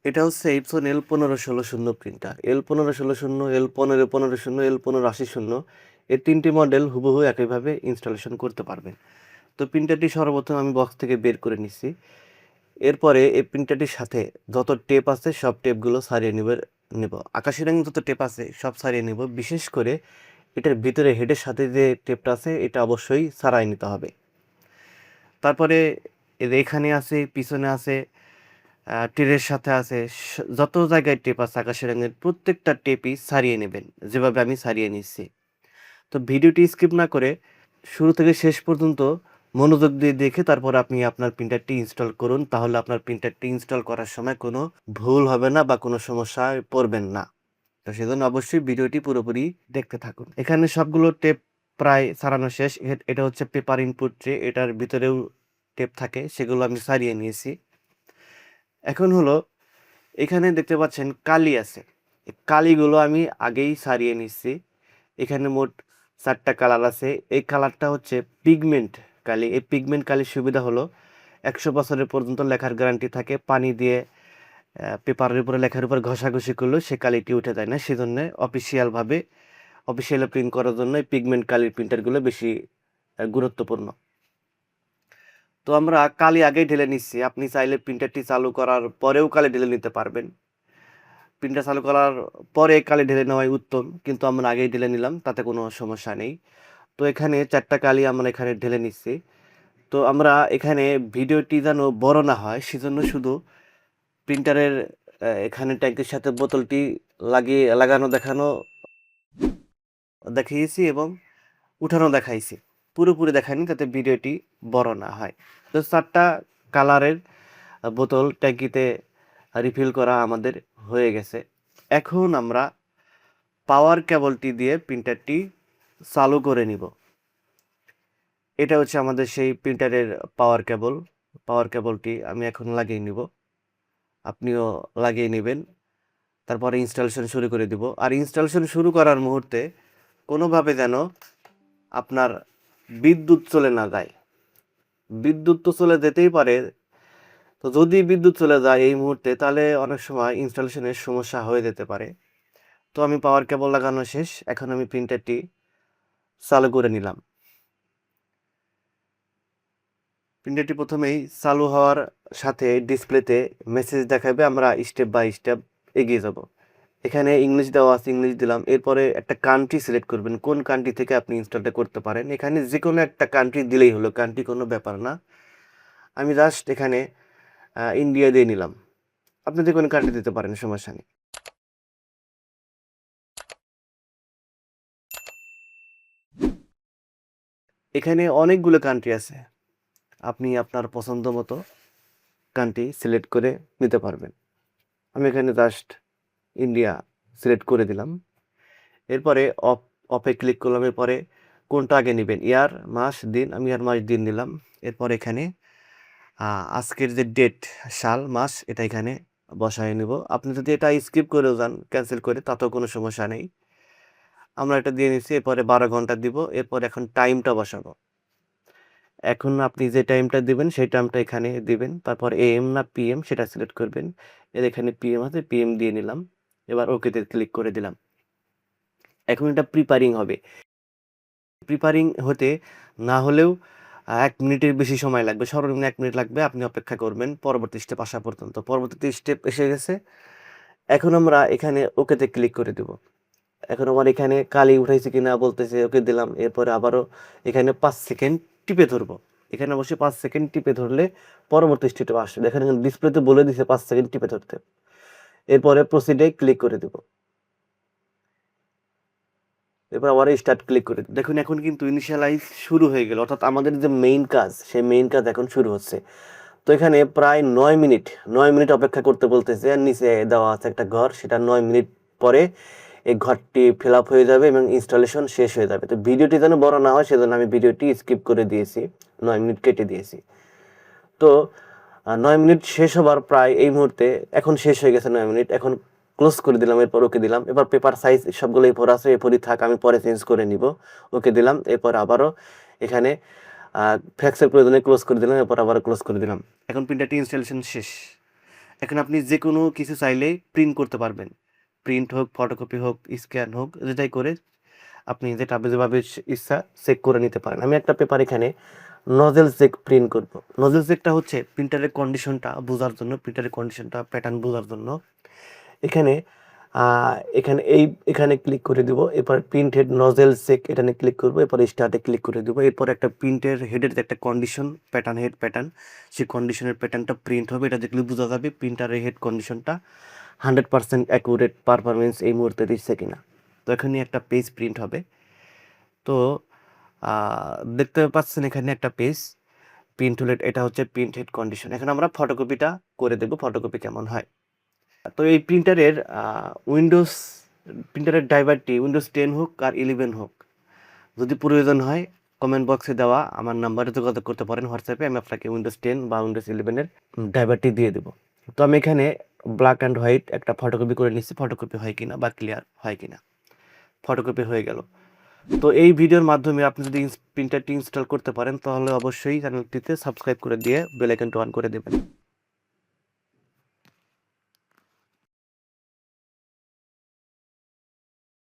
এটা হচ্ছে Epson L15 16 printer. L15 16, L15 15 L15 80 এই ৩টি মডেল হুবহু একইভাবে ইনস্টলেশন করতে পারবেন। তো প্রিন্টারটি সর্বপ্রথম আমি বক্স থেকে বের করে নিচ্ছি। এরপরে এই প্রিন্টারটির সাথে যত টেপ আছে সব টেপগুলো ছাড়িয়ে নেব। আকাশি রঙের যত টেপ আছে সব ছাড়িয়ে নেব। বিশেষ করে এটার ভিতরে হেডের সাথে যে টেপটা আছে এটা অবশ্যই ছাড়াই নিতে হবে। তারপরে এই যে এখানে আছে, পিছনে আছে, ট্রের সাথে আছে, যত জায়গায় টেপ আছে আকাশি রঙের প্রত্যেকটা টেপই ছাড়িয়ে নেবেন, যেভাবে আমি ছাড়িয়ে নিচ্ছি। তো ভিডিওটি স্কিপ না করে শুরু থেকে শেষ পর্যন্ত মনোযোগ দিয়ে দেখে তারপর আপনি আপনার প্রিন্টারটি ইনস্টল করুন। তাহলে আপনার প্রিন্টারটি ইনস্টল করার সময় কোনো ভুল হবে না বা কোনো সমস্যায় পড়বেন না। তো সেজন্য অবশ্যই ভিডিওটি পুরোপুরি দেখতে থাকুন। এখানে সবগুলো টেপ প্রায় ছাড়ানো শেষ। এটা হচ্ছে পেপার ইনপুট ট্রে, এটার ভিতরেও টেপ থাকে, সেগুলো আমি ছাড়িয়ে নিয়েছি। এখন হলো এখানে দেখতে পাচ্ছেন কালি আছে, এই কালিগুলো আমি আগেই ছাড়িয়ে নিচ্ছি। এখানে মোট 4টা কালার আছে। এই কালারটা হচ্ছে পিগমেন্ট কালি। এই পিগমেন্ট কালির সুবিধা হলো 100 বছরের পর্যন্ত লেখার গ্যারান্টি থাকে। পানি দিয়ে পেপারের উপরে লেখার উপর ঘষাঘষি করলেও সে কালিটি উঠে যায় না। সেজন্য অফিসিয়ালি প্রিন্ট করার জন্য এই পিগমেন্ট কালির প্রিন্টারগুলো বেশি গুরুত্বপূর্ণ। তো আমরা কালি আগেই ঢেলে নিচ্ছি। আপনি চাইলে প্রিন্টারটি চালু করার পরেও কালি ঢেলে নিতে পারবেন। প্রিন্টার চালু করার পরে কালি ঢেলে নেওয়াই উত্তম, কিন্তু আমরা আগেই ঢেলে নিলাম, তাতে কোনো সমস্যা নেই। তো এখানে 4টা কালি আমরা এখানে ঢেলে নিচ্ছি। তো আমরা এখানে ভিডিওটি যেন বড় না হয় সেজন্য শুধু প্রিন্টারের এখানে ট্যাঙ্কের সাথে বোতলটি লাগানো দেখিয়েছি এবং উঠানো দেখাইছি। পুরোপুরি দেখাইনি যাতে ভিডিওটি বড় না হয়। তো 4টা কালারের বোতল ট্যাঙ্কিতে রিফিল করা আমাদের হয়ে গেছে। এখন আমরা পাওয়ার কেবলটি দিয়ে প্রিন্টারটি চালু করে নিব। এটা হচ্ছে আমাদের সেই প্রিন্টারের পাওয়ার কেবল। পাওয়ার কেবলটি আমি এখন লাগিয়ে নিব। আপনিও লাগিয়ে নেবেন। তারপরে ইনস্টলেশন শুরু করে দিব। আর ইনস্টলেশন শুরু করার মুহূর্তে কোনোভাবে যেন আপনার বিদ্যুৎ চলে না যায়। বিদ্যুৎ তো চলে যেতেই পারে। তো যদি বিদ্যুৎ চলে যায় এই মুহূর্তে, তাহলে অনেক সময় ইনস্টলেশনের সমস্যা হয়ে যেতে পারে। তো আমি পাওয়ার কেবল লাগানো শেষ। এখন আমি প্রিন্টারটি চালু করে নিলাম। প্রিন্টারটি প্রথমেই চালু হওয়ার সাথে ডিসপ্লেতে মেসেজ দেখাবে, আমরা স্টেপ বাই স্টেপ এগিয়ে যাব। এখানে ইংলিশ দেওয়া আছে, ইংলিশ দিলাম। এরপরে একটা কান্ট্রি সিলেক্ট করবেন, কোন কান্ট্রি থেকে আপনি ইনস্টলটা করতে পারেন। এখানে যে কোনো একটা কান্ট্রি দিলেই হলো, কান্ট্রি কোনো ব্যাপার না। আমি জাস্ট এখানে ইন্ডিয়া দিয়ে নিলাম। আপনি যে কোনো কান্ট্রি দিতে পারেন, সমস্যা নেই। এখানে অনেকগুলো কান্ট্রি আছে, আপনি আপনার পছন্দ মতো কান্ট্রি সিলেক্ট করে নিতে পারবেন। আমি এখানে জাস্ট ইন্ডিয়া সিলেক্ট করে দিলাম। এরপরে অফে ক্লিক করলাম। এরপরে কোনটা আগে নেবেন, ইয়ার, মাস, দিন। আমি ইয়ার, মাস, দিন নিলাম। এরপর এখানে আজকের যে ডেট, সাল, মাস, এটা এখানে বসায় নেব। আপনি যদি এটা স্কিপ করেও যান, ক্যান্সেল করে, তাতেও কোনো সমস্যা নেই। আমরা এটা দিয়ে নিচ্ছি। এরপরে 12 ঘন্টা দিব। এরপর এখন টাইমটা বসাবো। এখন আপনি যে টাইমটা দিবেন সেই টাইমটা এখানে দিবেন। তারপর AM না PM সেটা সিলেক্ট করবেন। এর এখানে PM আছে, PM দিয়ে নিলাম। এবার ওকেতে ক্লিক করে দিলাম। এখন এটা প্রিপারিং হবে। প্রিপারিং হতে না হলেও ১ মিনিটের বেশি সময় লাগবে। সর্বনিম্ন ১ মিনিট লাগবে। আপনি অপেক্ষা করবেন পরবর্তী স্টেপ আসা পর্যন্ত। পরবর্তী স্টেপ এসে গেছে। এখন আমরা এখানে ওকেতে ক্লিক করে দেব। এখন আমার এখানে কালি উঠাইছে কিনা বলতেছে, ওকে দিলাম। এরপরে আবারও এখানে ৫ সেকেন্ড টিপে ধরবো। এখানে অবশ্যই ৫ সেকেন্ড টিপে ধরলে পরবর্তী স্টেপে আসবে। দেখেন এখানে ডিসপ্লেতে বলে দিছে ৫ সেকেন্ড টিপে ধরতে। এরপরে প্রসিডে ক্লিক করে দেব। এরপর আবার স্টার্ট ক্লিক করে দেখুন, এখন কিন্তু ইনিশিয়ালাইজ শুরু হয়ে গেল। অর্থাৎ আমাদের যে মেইন কাজ, সেই মেইন কাজ এখন শুরু হচ্ছে। তো এখানে প্রায় ৯ মিনিট অপেক্ষা করতে বলতেছে। আর নিচে দেওয়া আছে একটা ঘর, সেটা ৯ মিনিট পরে এই ঘরটি ফিল আপ হয়ে যাবে এবং ইনস্টলেশন শেষ হয়ে যাবে। তো ভিডিওটি যেন বড় না হয় সেজন্য আমি ভিডিওটি স্কিপ করে দিয়েছি, ৯ মিনিট কেটে দিয়েছি। তো ৯ মিনিট শেষ হবার প্রায় এই মুহূর্তে এখন শেষ হয়ে গেছে ৯ মিনিট। এখন ক্লোজ করে দিলাম। এরপর ওকে দিলাম। এবার পেপার সাইজ সবগুলো এ4 আছে, এ4ই থাক, আমি পরে চেঞ্জ করে নিব। ওকে দিলাম। এরপর আবারও এখানে ফ্যাক্সের প্রয়োজনে ক্লোজ করে দিলাম। এরপর আবার ক্লোজ করে দিলাম। এখন প্রিন্টারটি ইনস্টলেশন শেষ। এখানে আপনি যে কোনো কিছু চাইলেই প্রিন্ট করতে পারবেন। প্রিন্ট হোক, ফটোকপি হোক, স্ক্যান হোক, যেটাই করে আপনি যেটা যেভাবে ইচ্ছা চেক করে নিতে পারেন। আমি একটা পেপার এখানে নজেল চেক প্রিন্ট করব। নজেল চেকটা হচ্ছে প্রিন্টারের কন্ডিশনটা বোঝার জন্য, প্রিন্টারের কন্ডিশনটা প্যাটার্ন বোঝার জন্য। এখানে এখানে ক্লিক করে দিব। এরপর প্রিন্ট হেড নজেল চেক এখানে ক্লিক করব। এরপর স্টার্টে ক্লিক করে দেবো। এরপর একটা প্রিন্টের হেডের যে একটা কন্ডিশন প্যাটার্ন, হেড প্যাটার্ন, সেই কন্ডিশনের প্যাটার্নটা প্রিন্ট হবে। এটা দেখলে বোঝা যাবে প্রিন্টারের হেড কন্ডিশনটা 100% অ্যাকুরেট পারফরমেন্স এই মুহূর্তে দিচ্ছে কিনা। তো এখানে একটা পেজ প্রিন্ট হবে। তো দেখতে পাচ্ছেন এখানে একটা পেজ প্রিন্ট হলে এটা হচ্ছে প্রিন্ট হেড কন্ডিশন। এখন আমরা ফটোকপিটা করে দেব, ফটোকপি কেমন হয়। তো এই প্রিন্টারের উইন্ডোজ প্রিন্টারের ড্রাইভারটি উইন্ডোজ 10 হোক আর 11 হোক, যদি প্রয়োজন হয় কমেন্ট বক্সে দেওয়া আমার নাম্বারে যোগাযোগ করতে পারেন হোয়াটসঅ্যাপে। আমি আপনাকে উইন্ডোজ 10 বা উইন্ডোজ 11-এর ড্রাইভারটি দিয়ে দেবো। তো আমি এখানে ব্ল্যাক অ্যান্ড হোয়াইট একটা ফটোকপি করে নিচ্ছি, ফটোকপি হয় কিনা বা ক্লিয়ার হয় কিনা। ফটোকপি হয়ে গেল। তো এই ভিডিওর মাধ্যমে আপনি যদি প্রিন্টারটি ইনস্টল করতে পারেন তাহলে অবশ্যই চ্যানেলটিতে সাবস্ক্রাইব করে দিয়ে বেল আইকনটা অন করে দেবেন।